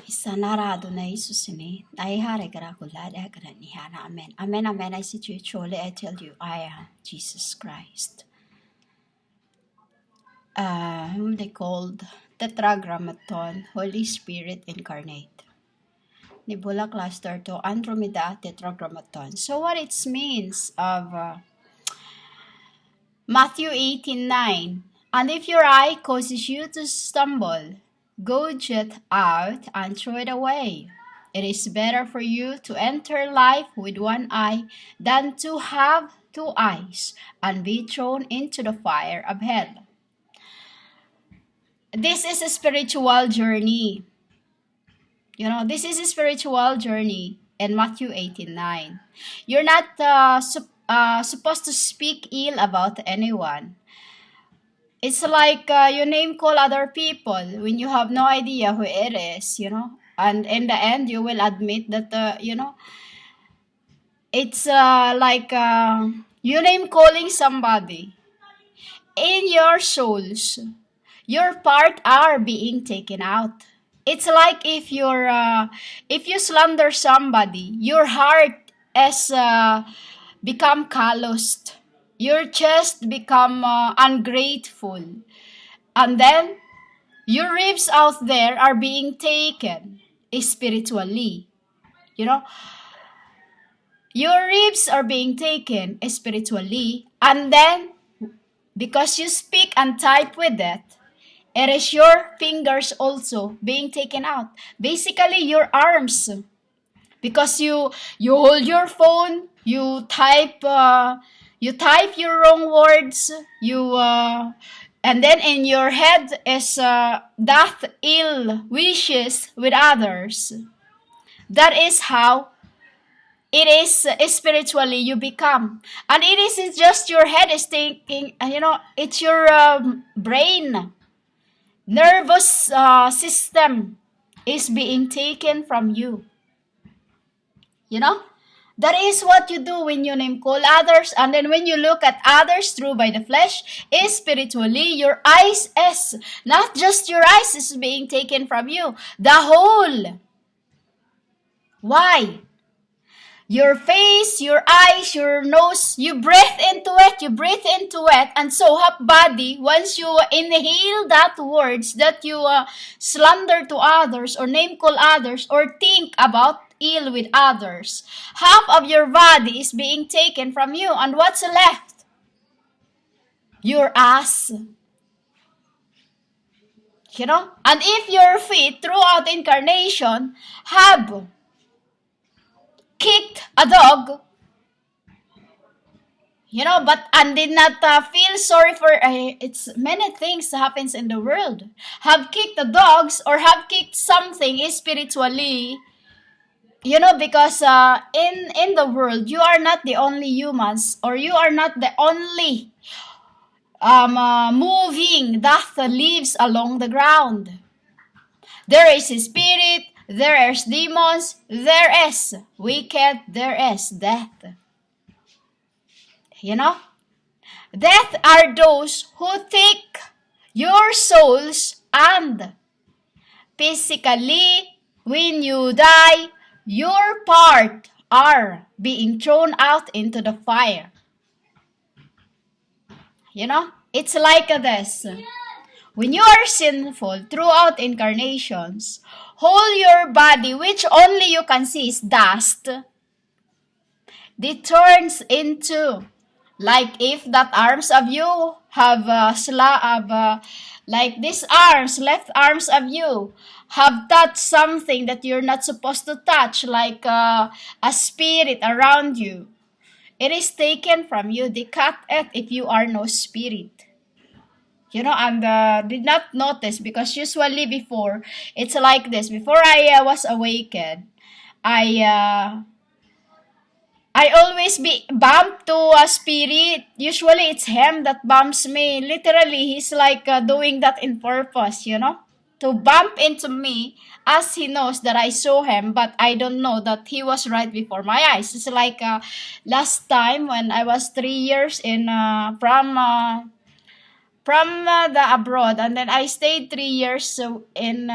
Isanarado na Jesus ni. Ay hare kara kulada kara ni hana. Amen. Amen. Amen. I say to you, truly I tell you, I am Jesus Christ. Whom they called Tetragrammaton, Holy Spirit incarnate. Nebula cluster to Andromeda Tetragrammaton. So what it means of Matthew 18:9. And if your eye causes you to stumble, gouge it out and throw it away. It is better for you to enter life with one eye than to have two eyes and be thrown into the fire of hell. This is a spiritual journey. This is a spiritual journey in Matthew 18:9. You're not supposed to speak ill about anyone. It's like you name call other people when you have no idea who it is, and in the end you will admit that, it's like you name calling somebody. In your souls, your part are being taken out. It's like if you slander somebody, your heart has become calloused. Your chest become ungrateful. And then, your ribs out there are being taken spiritually. Your ribs are being taken spiritually. And then, because you speak and type with it, it is your fingers also being taken out. Basically, your arms. Because you hold your phone, you type your wrong words, and then in your head is that ill wishes with others. That is how it is spiritually you become. And it isn't just your head is thinking, it's your brain. Nervous system is being taken from you. That is what you do when you name call others, and then when you look at others through by the flesh, is spiritually your eyes is not just your eyes is being taken from you, the whole. Why? Your face, your eyes, your nose, you breathe into it, and so half body, once you inhale that words that you slander to others or name call others or think about ill with others, half of your body is being taken from you, and what's left? Your ass. And if your feet throughout incarnation have kicked a dog, and did not feel sorry for it's many things happens in the world, have kicked the dogs or have kicked something spiritually, because in the world you are not the only humans, or you are not the only moving that lives along the ground. There is a spirit, there is demons, there is wicked, there is death. Death are those who take your souls, and physically, when you die, your part are being thrown out into the fire. It's like this. When you are sinful throughout incarnations, whole your body, which only you can see is dust, it turns into, like if that arms of you have like these arms, left arms of you, have touched something that you're not supposed to touch, like a spirit around you. It is taken from you. They cut it if you are no spirit. And did not notice, because usually before, it's like this. Before I was awakened, I always be bumped to a spirit. Usually it's him that bumps me. Literally, he's like doing that in purpose, to bump into me, as he knows that I saw him, but I don't know that he was right before my eyes. It's like last time when I was 3 years in from the abroad, and then I stayed 3 years in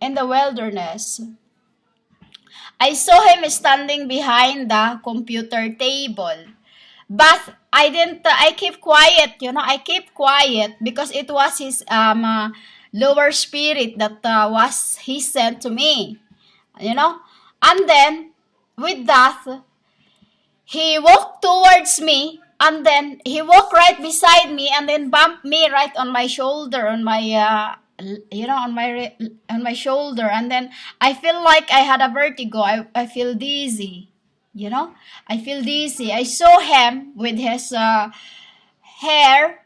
in the wilderness. I saw him standing behind the computer table. But I didn't, I keep quiet, I keep quiet because it was his lower spirit that was he sent to me, you know. And then, with that, he walked towards me, and then he walked right beside me, and then bumped me right on my shoulder, on my on my shoulder, and then I feel like I had a vertigo. I feel dizzy, I feel dizzy. I saw him with his hair,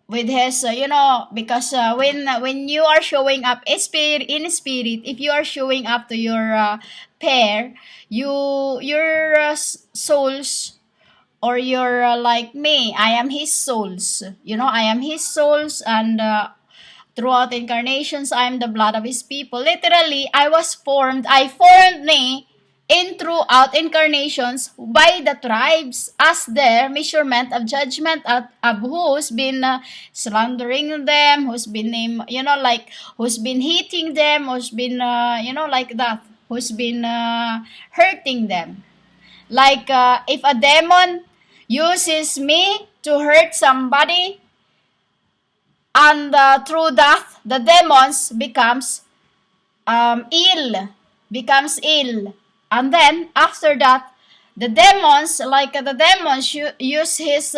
with his because when you are showing up in spirit, if you are showing up to your pair, your souls, or you're like me, I am his souls, I am his souls, and throughout incarnations, I am the blood of his people. Literally, I formed me in throughout incarnations by the tribes as their measurement of judgment of who's been slandering them, who's been who's been hitting them, who's been like that, who's been hurting them. Like if a demon uses me to hurt somebody, and through that the demons ill, becomes ill, and then after that the demons, use his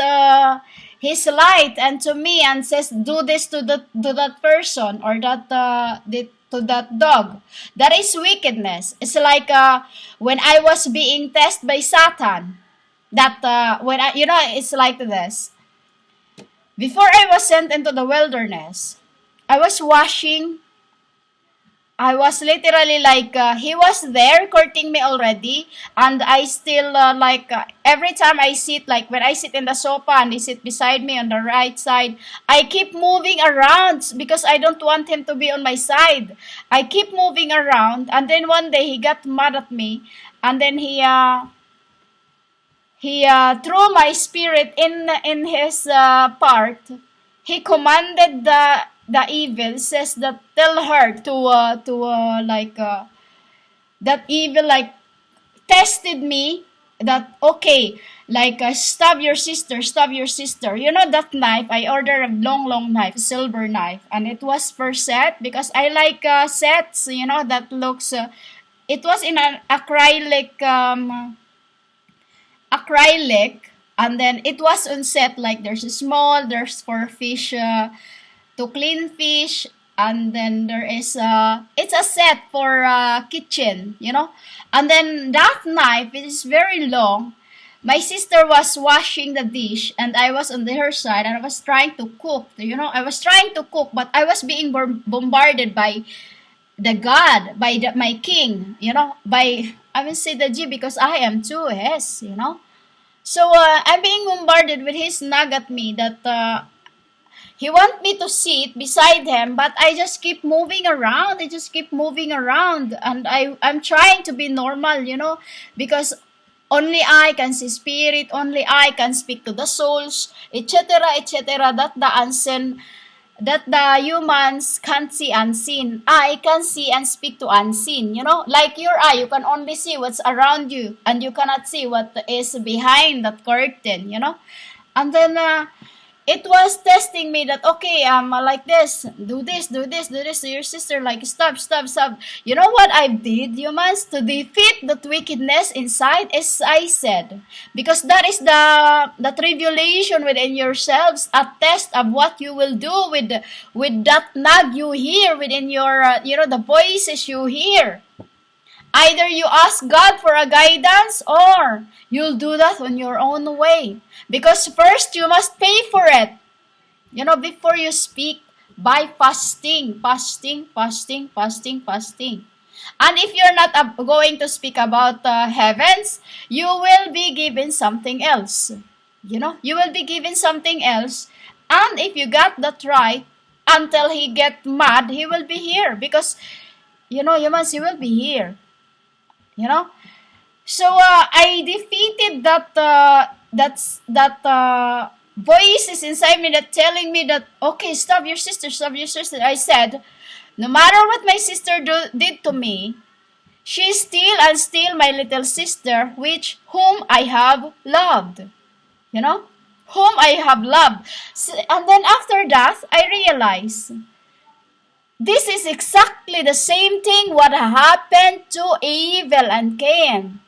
light and to me, and says, do this to that person, or to that dog. That is wickedness. It's like when I was being tested by Satan, that when I, it's like this. Before I was sent into the wilderness, I was washing. I was literally he was there courting me already, and I still every time I sit, like when I sit in the sofa and he sit beside me on the right side, I keep moving around because I don't want him to be on my side. I keep moving around, and then one day he got mad at me, and then he threw my spirit in his part. He commanded the evil, says that tell her that evil tested me, that okay, stab your sister, that knife. I ordered a long knife, silver knife, and it was per set because I like sets, that looks it was in an acrylic, and then it was on set, like there's for fish, to clean fish, and then there is it's a set for kitchen, and then that knife is very long. My sister was washing the dish, and I was on her side, and I was trying to cook, but I was being bombarded by the God, by my king, by, I will say the G because I am too, yes, So I'm being bombarded with his nag at me, that he want me to sit beside him, but I just keep moving around. And I'm trying to be normal, because only I can see spirit, only I can speak to the souls, etc., that the humans can't see unseen. I can see and speak to unseen, like your eye, you can only see what's around you, and you cannot see what is behind that curtain, And then it was testing me that, okay, like this, do this to your sister, like stop. You know what I did, humans, to defeat that wickedness inside, as I said, because that is the tribulation within yourselves, a test of what you will do with that nag you hear within your, the voices you hear. Either you ask God for a guidance, or you'll do that on your own way. Because first, you must pay for it. Before you speak, by fasting. And if you're not going to speak about heavens, you will be given something else. You will be given something else. And if you got that right, until he get mad, he will be here. Because, humans, he will be here. So I defeated that voices inside me that telling me that, okay, stop your sister. I said, No matter what my sister did to me, she is still and still my little sister, which whom I have loved. You know? Whom I have loved. And then after that, I realize this is exactly the same thing what happened to Abel and Cain.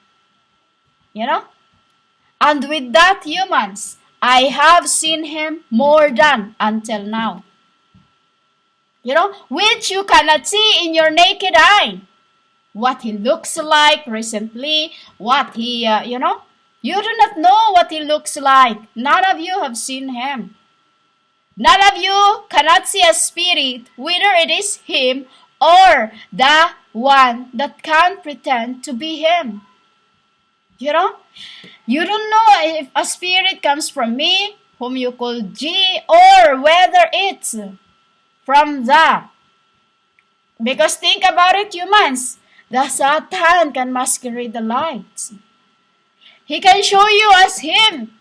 You know? And with that humans, I have seen him more than until now. You know, which you cannot see in your naked eye. What he looks like recently, what he, you do not know what he looks like. None of you have seen him. None of you cannot see a spirit, whether it is him or the one that can pretend to be him. You know? You don't know if a spirit comes from me, whom you call G, or whether it's from the. Because think about it, humans. The Satan can masquerade the lights. He can show you as him.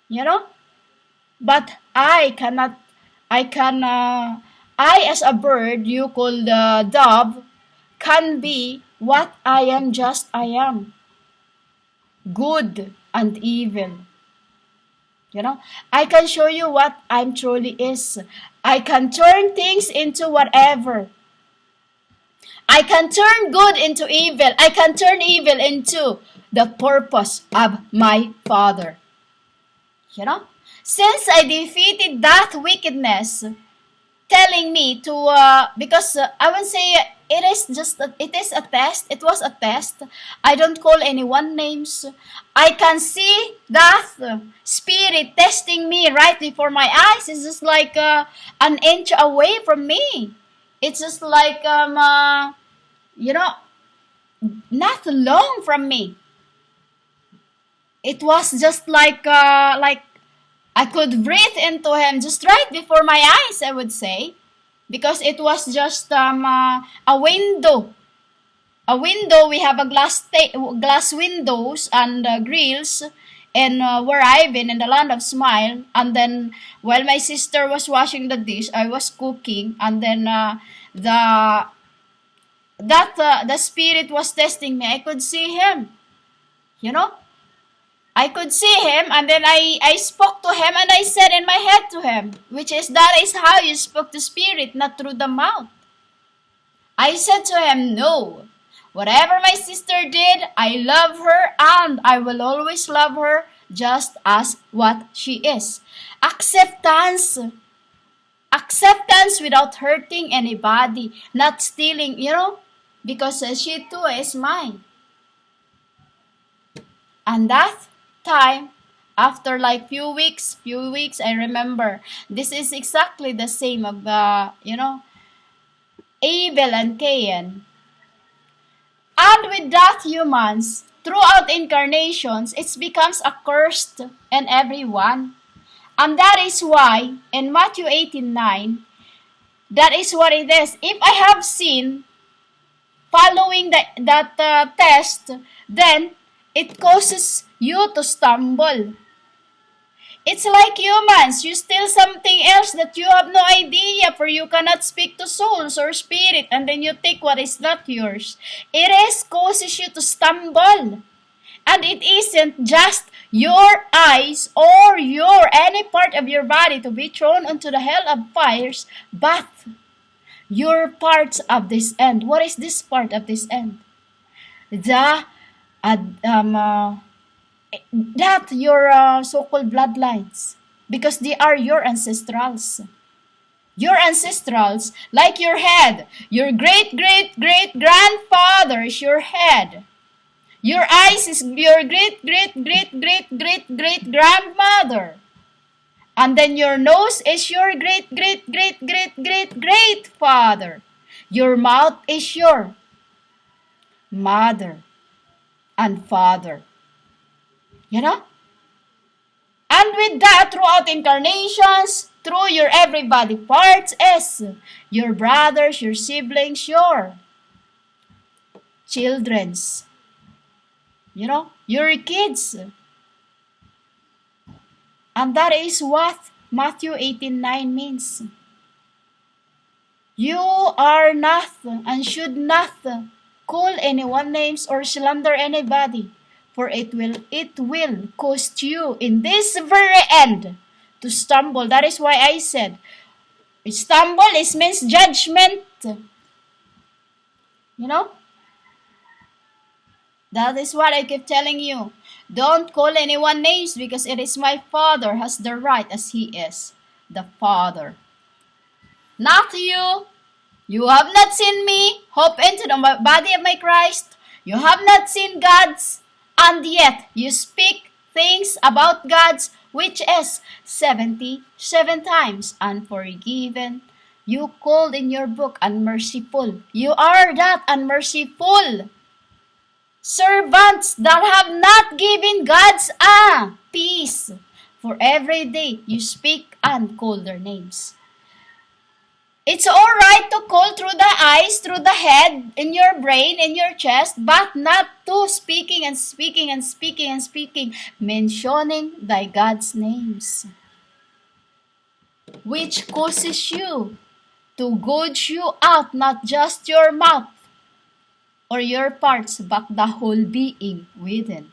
You know? But I as a bird, you call the dove, can be what I am, just I am. Good and evil. You know? I can show you what I'm truly is. I can turn things into whatever. I can turn good into evil. I can turn evil into the purpose of my Father. You know? Since I defeated that wickedness, telling me to, because I would say it is a test. It was a test. I don't call anyone names. I can see that spirit testing me right before my eyes. It's just like an inch away from me. It's just like, not long from me. It was just like I could breathe into him just right before my eyes, I would say. Because it was just a window. A window, we have a glass windows and grills. And where I've been in the land of smile. And then while my sister was washing the dish, I was cooking. And then the spirit was testing me. I could see him. You know? I could see him, and then I spoke to him, and I said in my head to him, that is how you spoke to spirit, not through the mouth. I said to him, no, whatever my sister did, I love her, and I will always love her just as what she is. Acceptance. Acceptance without hurting anybody, not stealing, because she too is mine. And that time, after like few weeks, I remember, this is exactly the same of, Abel and Cain. And with that, humans, throughout incarnations, it becomes accursed in everyone. And that is why, in Matthew 18:9, that is what it is. If I have sinned, following that test, then it causes you to stumble. It's like humans. You steal something else that you have no idea, for you cannot speak to souls or spirit, and then you take what is not yours. It causes you to stumble. And it isn't just your eyes or any part of your body to be thrown into the hell of fires, but your parts of this end. What is this part of this end? That your so-called bloodlines, because they are your ancestrals. Your ancestrals, like your head, your great-great-great-grandfather is your head. Your eyes is your great-great-great-great-great-great-grandmother. And then your nose is your great-great-great-great-great-great-father. Your mouth is your mother and father. And with that, throughout incarnations, through your everybody parts is your brothers, your siblings, your children's, your kids. And that is what Matthew 18:9 means. You are not and should not call anyone names or slander anybody, for it will cost you in this very end to stumble. That is why I said stumble is means judgment. You know? That is what I keep telling you. Don't call anyone names because it is my Father has the right as He is the Father. Not you. You have not seen me. Hope into the body of my Christ. You have not seen God's, and yet you speak things about God's, which is 77 times unforgiven. You called in your book unmerciful. You are that unmerciful servants that have not given God's peace. For every day you speak and call their names. It's alright to call through the eyes, through the head, in your brain, in your chest, but not to speaking and speaking and speaking and speaking, mentioning thy God's names, which causes you to gouge you out, not just your mouth or your parts, but the whole being within.